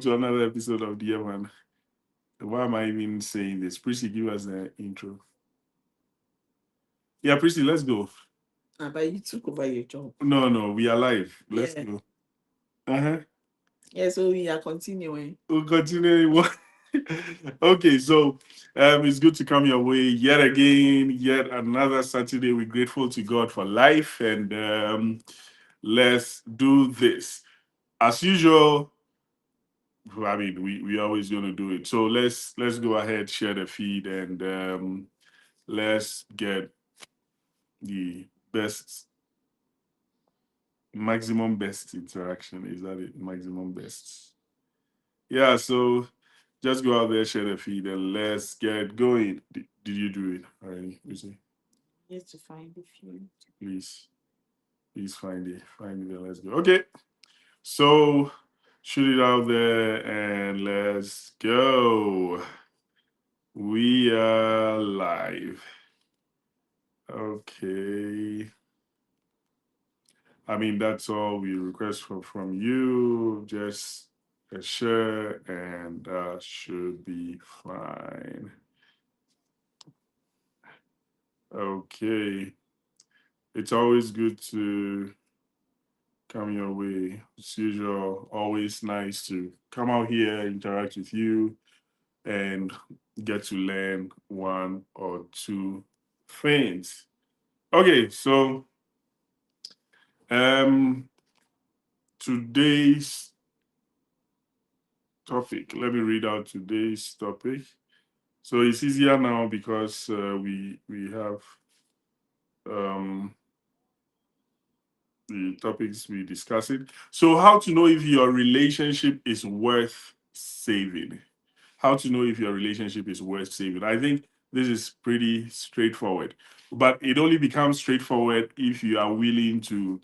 to another episode of Dear Man. Why am I even saying this? Prissy, give us the intro. Yeah, Prissy, let's go. But you took over your job. No, no, we are live. Let's Yeah. go. Uh-huh. Yeah, so we are continuing. We'll continue. Okay, so it's good to come your way yet again, yet another Saturday. We're grateful to God for life, and let's do this. As usual, I mean, we always gonna do it. So let's go ahead, share the feed, and let's get the best, maximum best interaction. Is that it? Maximum best. Yeah. So just go out there, share the feed, and let's get going. Did you do it already? Lucy? Need to find the few. Please, please find it. And let's go. Okay. So shoot it out there and let's go. We are live. Okay. I mean, that's all we request from you. Just a share, and that should be fine. Okay. It's always good to come your way. As usual, always nice to come out here, interact with you, and get to learn one or two things. Okay, so um today's topic. Let me read out today's topic. So it's easier now because we have um, the topics we discuss it. So how to know if your relationship is worth saving? How to know if your relationship is worth saving? I think this is pretty straightforward, but it only becomes straightforward if you are willing to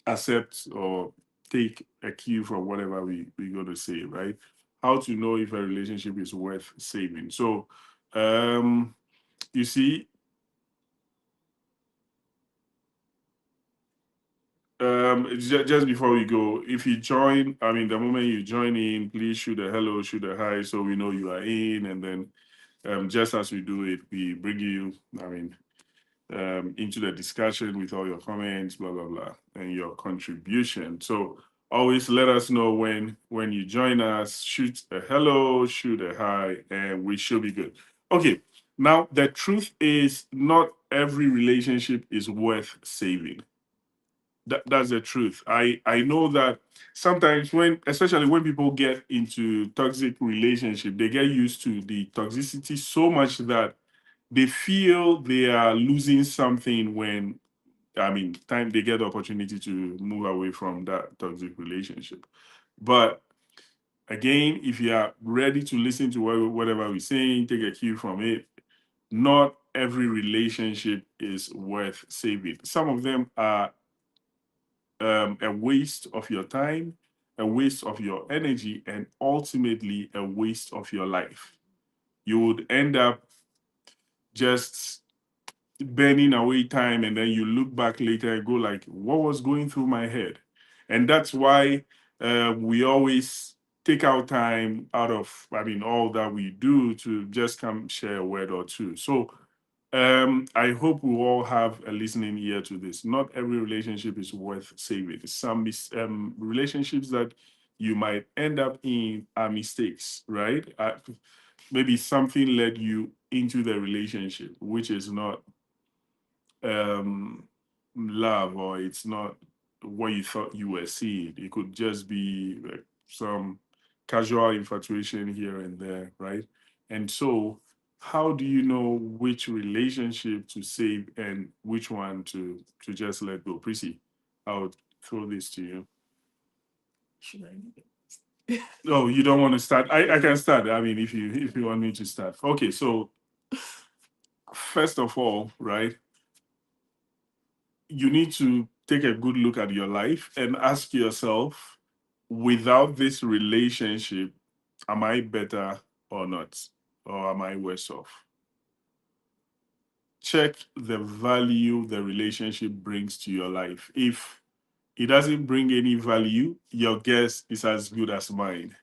accept or take a cue from whatever we're going to say, right? How to know if a relationship is worth saving. So, you see, just before we go, if you join, I mean, the moment you join in, please shoot a hello, shoot a hi, so we know you are in. And then, just as we do it, we bring you, I mean, into the discussion with all your comments, blah blah blah, and your contribution. So always let us know when you join us. Shoot a hello, shoot a hi, and we should be good. Okay. Now the truth is, not every relationship is worth saving. That's the truth. I know that sometimes when, especially when people get into toxic relationship, they get used to the toxicity so much that they feel they are losing something when, I mean, time they get the opportunity to move away from that toxic relationship. But again, if you are ready to listen to whatever we're saying, take a cue from it. Not every relationship is worth saving. Some of them are a waste of your time, a waste of your energy, and ultimately a waste of your life. You would end up just burning away time, and then you look back later and go like, what was going through my head? And that's why we always take our time out of, I mean, all that we do to just come share a word or two. So I hope we all have a listening ear to this. Not every relationship is worth saving. Some relationships that you might end up in are mistakes, right? Maybe something led you into the relationship, which is not um, love, or it's not what you thought you were seeing. It could just be like some casual infatuation here and there, right? And so, how do you know which relationship to save and which one to just let go? Prissy, I'll throw this to you. Should I? Oh, you don't want to start? I can start. I mean, if you want me to start. Okay, so first of all, right, you need to take a good look at your life and ask yourself, without this relationship, am I better or not? Or am I worse off? Check the value the relationship brings to your life. If it doesn't bring any value, your guess is as good as mine,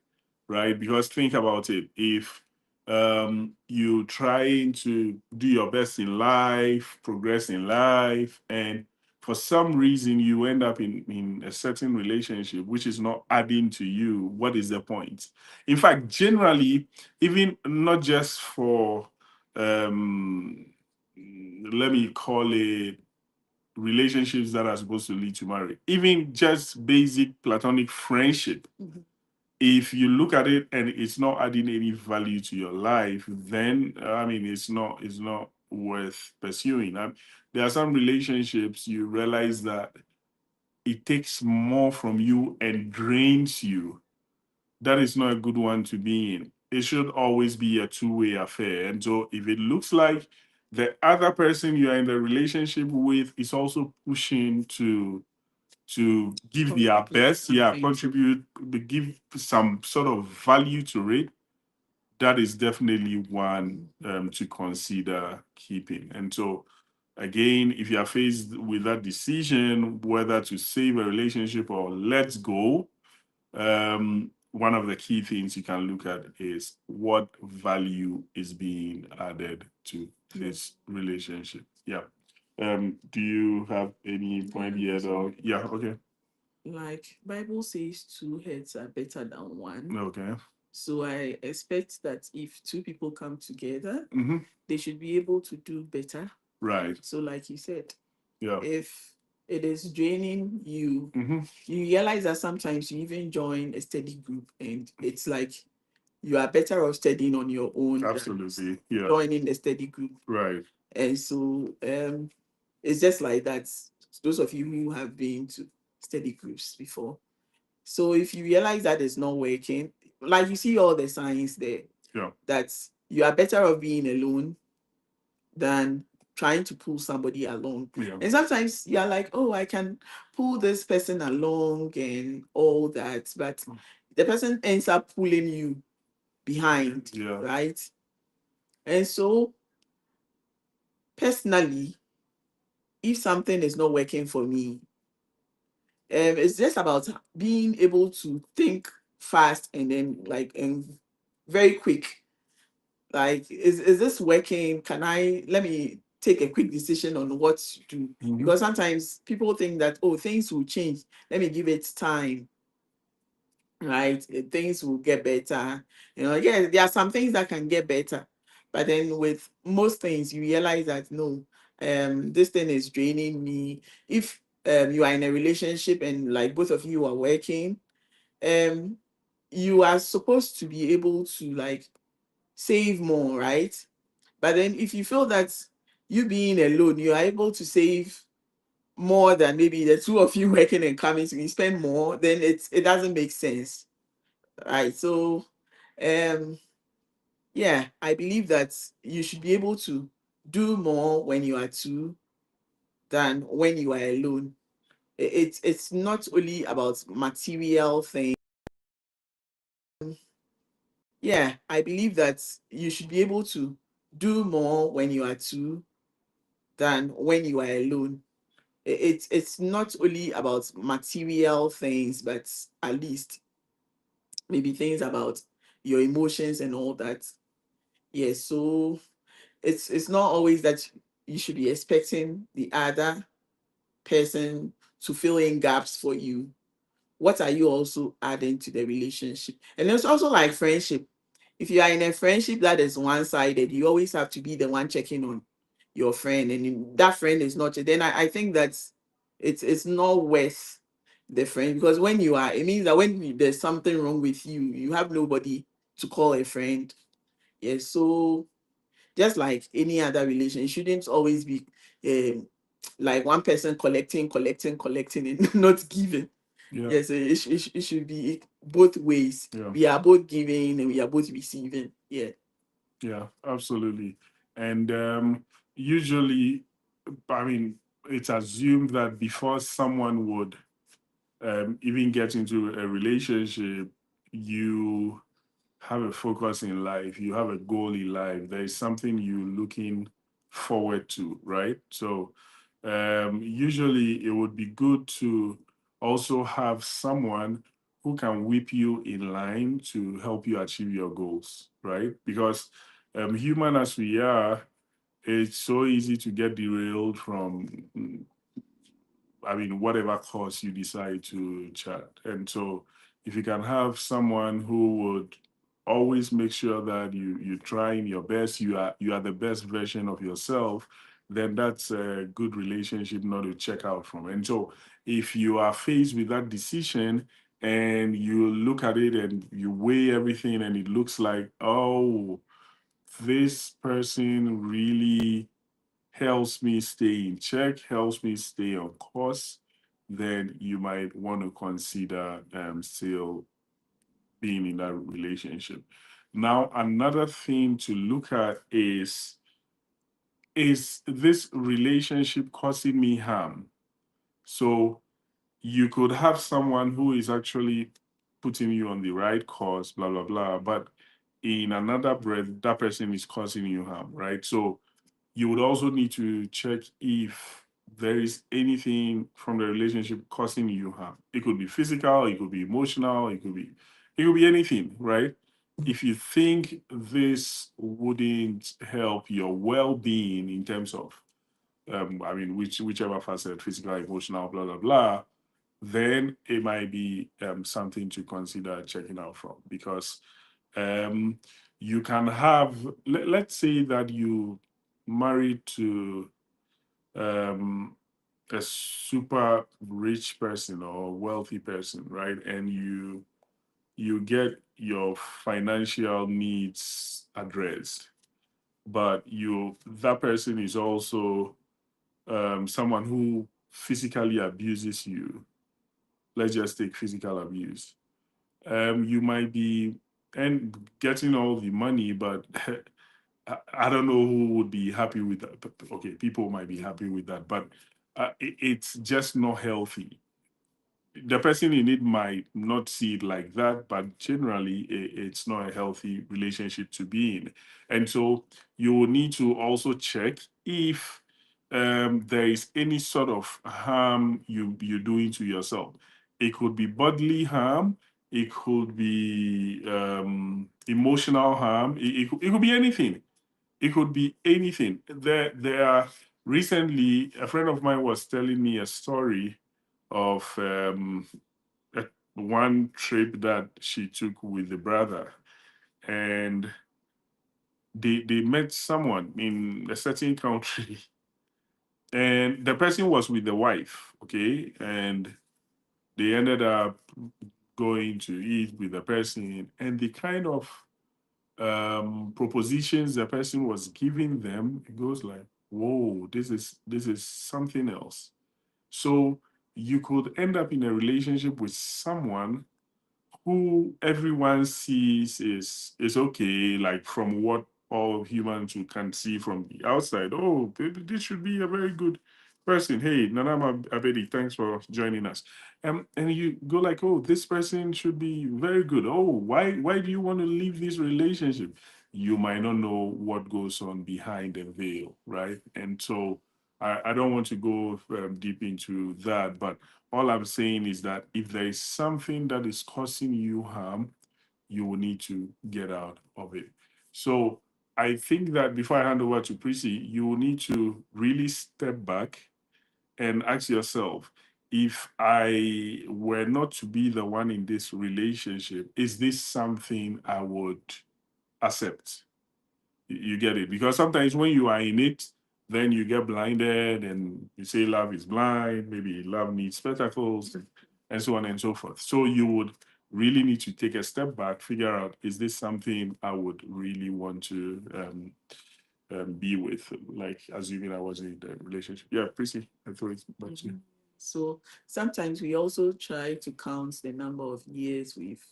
right? Because think about it. If you trying to do your best in life, progress in life, and for some reason you end up in a certain relationship which is not adding to you, what is the point? In fact, generally, even not just for um let me call it relationships that are supposed to lead to marriage, even just basic platonic friendship, if you look at it and it's not adding any value to your life, then I mean it's not worth pursuing. There are some relationships you realize that it takes more from you and drains you. That is not a good one to be in. It should always be a two-way affair. And so if it looks like the other person you are in the relationship with is also pushing to give their Contribute best, yeah, something. contribute, give some sort of value to it, that is definitely one to consider keeping. And so, again, if you are faced with that decision whether to save a relationship or let go, one of the key things you can look at is what value is being added to this relationship. Yeah. Do you have any point Yeah, yet? so Or yeah, okay. like Bible says, two heads are better than one. Okay. So I expect that if two people come together, Mm-hmm. they should be able to do better. Right. So, like you said, Yeah. if it is draining you, Mm-hmm. you realize that sometimes you even join a study group and it's like you are better off studying on your own than Absolutely. Yeah. joining the study group. Right. And so it's just like that. Those of you who have been to study groups before. So if you realize that it's not working, like you see all the signs there, Yeah. that you are better off being alone than trying to pull somebody along. Yeah. And sometimes you're like, oh, I can pull this person along and all that, but the person ends up pulling you behind, Yeah. right? And so personally, if something is not working for me, it's just about being able to think fast and then like and very quick. Like, is this working? Can I let me take a quick decision on what to do? Mm-hmm. Because sometimes people think that, oh, things will change. Let me give it time, right? Things will get better. Yeah, there are some things that can get better. But then with most things, you realize that no, this thing is draining me. If you are in a relationship and like both of you are working, um, you are supposed to be able to like save more, right? But then if you feel that you being alone, you are able to save more than maybe the two of you working and coming to spend more, then it doesn't make sense. Right. So yeah, I believe that you should be able to do more when you are two than when you are alone. It's not only about material things. Yeah, I believe that you should be able to do more when you are two than when you are alone. It's not only about material things, but at least maybe things about your emotions and all that. Yes, so it's not always that you should be expecting the other person to fill in gaps for you. What are you also adding to the relationship? And it's also like friendship. If you are in a friendship that is one-sided, you always have to be the one checking on your friend, and if that friend is not, then I think that it's not worth the friend, because when you are, it means that when there's something wrong with you, you have nobody to call a friend. Yes, so just like any other relation, it shouldn't always be um, like one person collecting and not giving. Yeah. Yes, it should be both ways. Yeah. We are both giving and we are both receiving. Yeah. Yeah, absolutely. And usually, I mean, it's assumed that before someone would even get into a relationship, you have a focus in life, you have a goal in life, there is something you're looking forward to, right? So usually it would be good to also have someone who can whip you in line to help you achieve your goals, right? Because human as we are, it's so easy to get derailed from, whatever course you decide to chart. And so if you can have someone who would always make sure that you're trying your best, you are the best version of yourself, then that's a good relationship not to check out from. And so if you are faced with that decision and you look at it and you weigh everything and it looks like, oh, this person really helps me stay in check, helps me stay on course, then you might want to consider still being in that relationship. Now, another thing to look at is this relationship causing me harm? So you could have someone who is actually putting you on the right course, blah, blah, blah, but in another breath, that person is causing you harm, right? So you would also need to check if there is anything from the relationship causing you harm. It could be physical, it could be emotional, it could be anything, right? If you think this wouldn't help your well-being in terms of whichever facet, physical, emotional, blah blah blah, then it might be something to consider checking out from, because um, you can have, let's say that you married to um, a super rich person or wealthy person, right? And you get your financial needs addressed, but that person is also someone who physically abuses you. Let's just take physical abuse. You might be and getting all the money, but I don't know who would be happy with that. Okay, people might be happy with that, but it's just not healthy. The person in it might not see it like that, but generally, it's not a healthy relationship to be in. And so you will need to also check if there is any sort of harm you're doing to yourself. It could be bodily harm, it could be emotional harm, it could be anything. It could be anything. There are recently a friend of mine was telling me a story of a, one trip that she took with the brother, and they met someone in a certain country, and the person was with the wife, okay, and they ended up going to eat with the person, and the kind of propositions the person was giving them, it goes like, whoa, this is something else. So you could end up in a relationship with someone who everyone sees is okay, like from what all humans who can see from the outside. Oh, this should be a very good person. Hey, Nanama Abedi, thanks for joining us. And you go like, oh, this person should be very good. Oh, why do you want to leave this relationship? You might not know what goes on behind the veil, right? And so I don't want to go deep into that, but all I'm saying is that if there is something that is causing you harm, you will need to get out of it. So I think that before I hand over to Prissy, you will need to really step back and ask yourself, if I were not to be the one in this relationship, is this something I would accept? You get it? Because sometimes when you are in it, then you get blinded and you say love is blind, maybe love needs spectacles, and so on and so forth. So you would really need to take a step back, figure out, is this something I would really want to be with, like assuming I was in the relationship. Yeah, Prissy, I throw it back to you. So sometimes we also try to count the number of years we've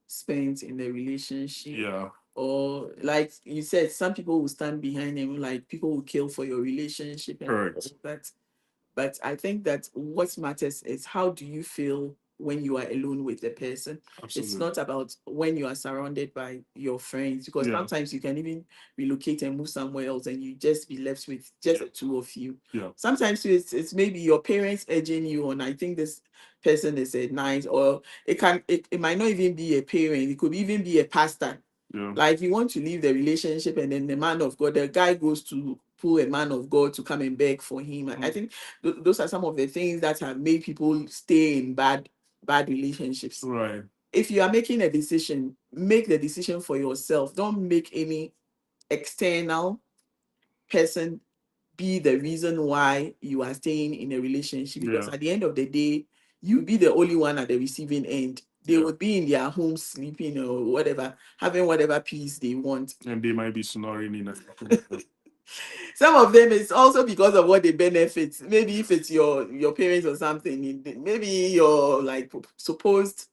spent in the relationship. Yeah, Or like you said, some people will stand behind them, like people will kill for your relationship and all correct. that. But I think that what matters is, how do you feel when you are alone with the person. It's Absolutely. not about when you are surrounded by your friends, because Yeah. sometimes you can even relocate and move somewhere else and you just be left with just Yeah. the two of you. Yeah. Sometimes it's maybe your parents urging you on, I think this person is a nice, or it might not even be a parent, it could even be a pastor. Yeah. Like you want to leave the relationship, and then the man of God, the guy goes to pull a man of God to come and beg for him. I think those are some of the things that have made people stay in bad relationships. Right. If you are making a decision, make the decision for yourself. Don't make any external person be the reason why you are staying in a relationship, because Yeah. at the end of the day, you be the only one at the receiving end. They Yeah. would be in their home sleeping or whatever, having whatever peace they want. And they might be snoring in a Some of them it's also because of what they benefit. Maybe if it's your parents or something, maybe your like supposed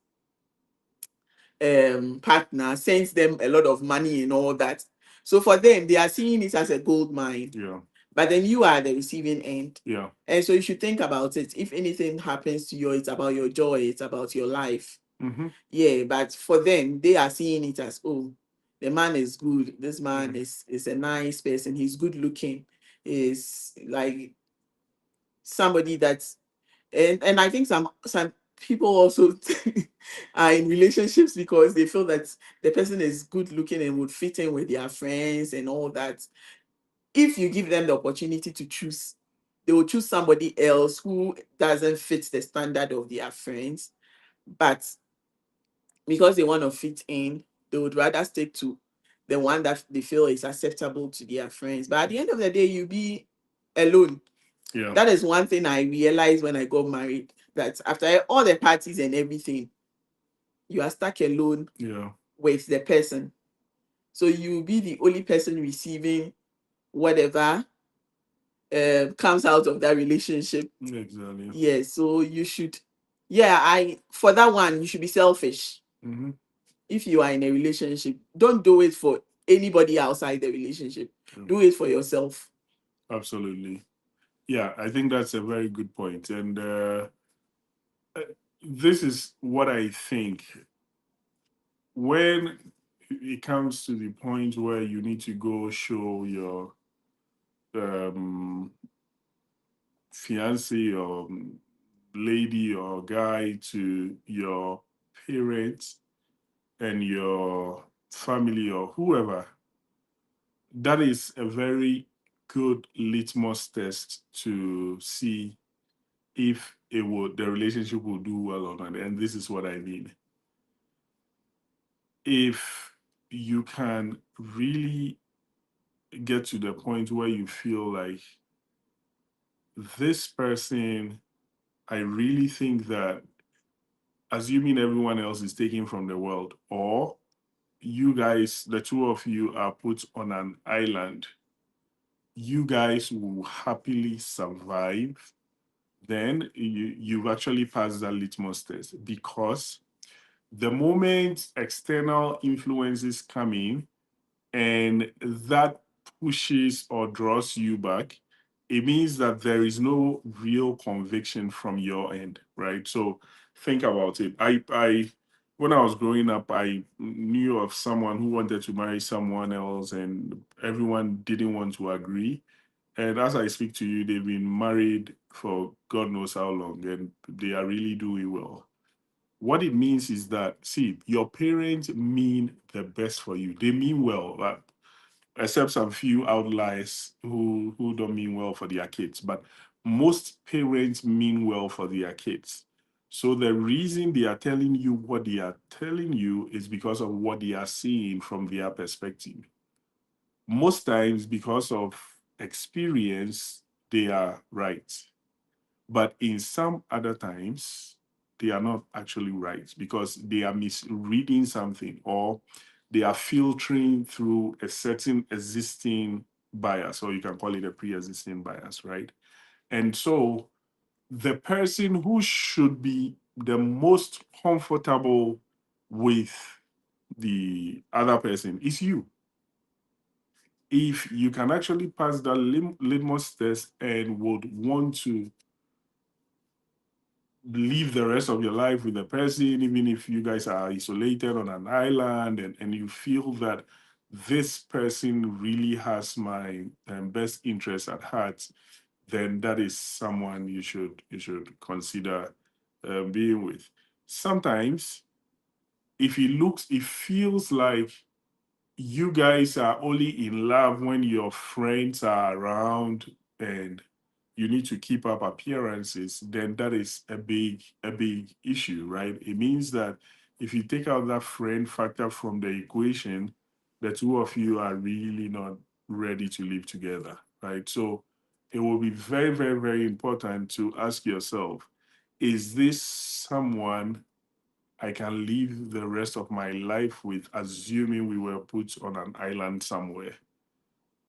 partner sends them a lot of money and all that. So for them, they are seeing it as a gold mine. Yeah. But then you are the receiving end. Yeah. And so you should think about it. If anything happens to you, it's about your joy, it's about your life. Mm-hmm. Yeah, but for them, they are seeing it as, oh, the man is good. This man Mm-hmm. is a nice person. He's good looking. Is like somebody that's, and I think some people also are in relationships because they feel that the person is good looking and would fit in with their friends and all that. If you give them the opportunity to choose, they will choose somebody else who doesn't fit the standard of their friends. But because they want to fit in, they would rather stick to the one that they feel is acceptable to their friends. But at the end of the day, you be alone. Yeah. That is one thing I realized when I got married, that after all the parties and everything, you are stuck alone Yeah. with the person. So you be the only person receiving whatever comes out of that relationship. Exactly. Yes, so you should, yeah, I for that one, you should be selfish. Mm-hmm. If you are in a relationship, don't do it for anybody outside the relationship. Yeah. Do it for yourself. Absolutely. Yeah, I think that's a very good point. And uh, this is what I think. When it comes to the point where you need to go show your um, fiance or lady or guy to your parents and your family or whoever, that is a very good litmus test to see if the relationship will do well or not. And this is what I mean. If you can really get to the point where you feel like this person, I really think that, assuming everyone else is taken from the world, or you guys, the two of you, are put on an island, you guys will happily survive, then you've actually passed that litmus test. Because the moment external influences come in and that pushes or draws you back, it means that there is no real conviction from your end, right? So think about it. I when I was growing up, I knew of someone who wanted to marry someone else, and everyone didn't want to agree. And as I speak to you, they've been married for God knows how long, and they are really doing well. What it means is that, see, your parents mean the best for you. They mean well, except some few outliers who don't mean well for their kids. But most parents mean well for their kids. So the reason they are telling you what they are telling you is because of what they are seeing from their perspective. Most times, because of experience, they are right. But in some other times, they are not actually right because they are misreading something, or they are filtering through a certain existing bias, or you can call it a pre existing bias, right? And so the person who should be the most comfortable with the other person is you. If you can actually pass that litmus test and would want to live the rest of your life with the person, even if you guys are isolated on an island, and you feel that this person really has my best interest at heart, then that is someone you should consider being with. Sometimes, if it feels like you guys are only in love when your friends are around and you need to keep up appearances, then that is a big issue, right? It means that if you take out that friend factor from the equation, the two of you are really not ready to live together, right? So it will be very, very, very important to ask yourself, is this someone I can live the rest of my life with, assuming we were put on an island somewhere?